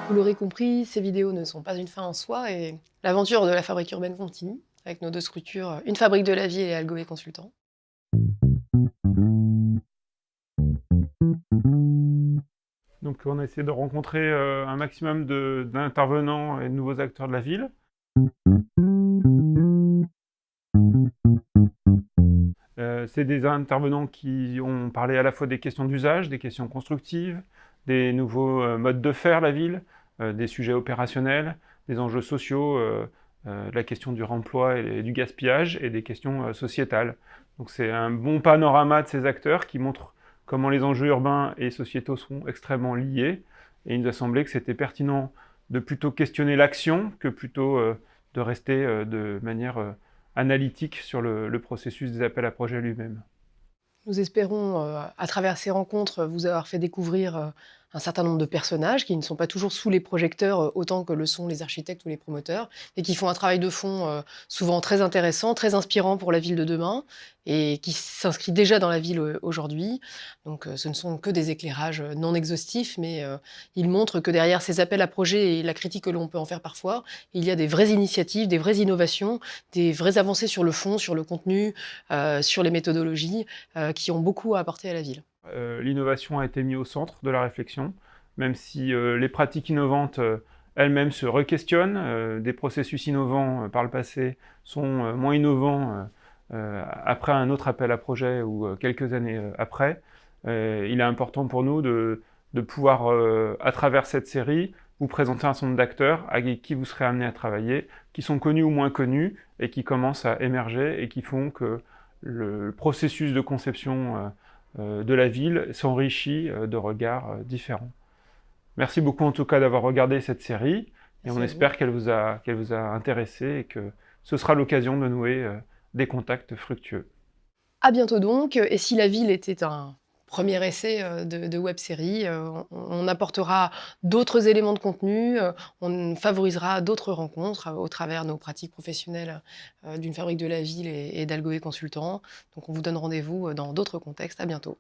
Vous l'aurez compris, ces vidéos ne sont pas une fin en soi et l'aventure de la fabrique urbaine continue, avec nos deux structures, une fabrique de la ville et Algoé Consultant. Donc on a essayé de rencontrer un maximum d'intervenants et de nouveaux acteurs de la ville. C'est des intervenants qui ont parlé à la fois des questions d'usage, des questions constructives, des nouveaux modes de faire la ville, des sujets opérationnels, des enjeux sociaux, la question du remploi et du gaspillage, et des questions sociétales. Donc c'est un bon panorama de ces acteurs qui montrent comment les enjeux urbains et sociétaux sont extrêmement liés. Et il nous a semblé que c'était pertinent de plutôt questionner l'action que plutôt de rester de manière analytique sur le processus des appels à projets lui-même. Nous espérons, à travers ces rencontres, vous avoir fait découvrir un certain nombre de personnages qui ne sont pas toujours sous les projecteurs autant que le sont les architectes ou les promoteurs, et qui font un travail de fond souvent très intéressant, très inspirant pour la ville de demain, et qui s'inscrit déjà dans la ville aujourd'hui. Donc ce ne sont que des éclairages non exhaustifs, mais ils montrent que derrière ces appels à projets et la critique que l'on peut en faire parfois, il y a des vraies initiatives, des vraies innovations, des vraies avancées sur le fond, sur le contenu, sur les méthodologies, qui ont beaucoup à apporter à la ville. L'innovation a été mise au centre de la réflexion, même si les pratiques innovantes elles-mêmes se re-questionnent. Des processus innovants par le passé sont moins innovants après un autre appel à projet ou quelques années après. Il est important pour nous de pouvoir, à travers cette série, vous présenter un certain nombre d'acteurs avec qui vous serez amené à travailler, qui sont connus ou moins connus, et qui commencent à émerger et qui font que le processus de conception de la ville s'enrichit de regards différents. Merci beaucoup en tout cas d'avoir regardé cette série, et on Merci à vous. espère qu'elle vous a intéressé et que ce sera l'occasion de nouer des contacts fructueux. À bientôt donc, et si la ville était un premier essai de web-série, on apportera d'autres éléments de contenu, on favorisera d'autres rencontres au travers nos pratiques professionnelles d'une fabrique de la ville et d'Algoé Consultant. Donc on vous donne rendez-vous dans d'autres contextes. À bientôt.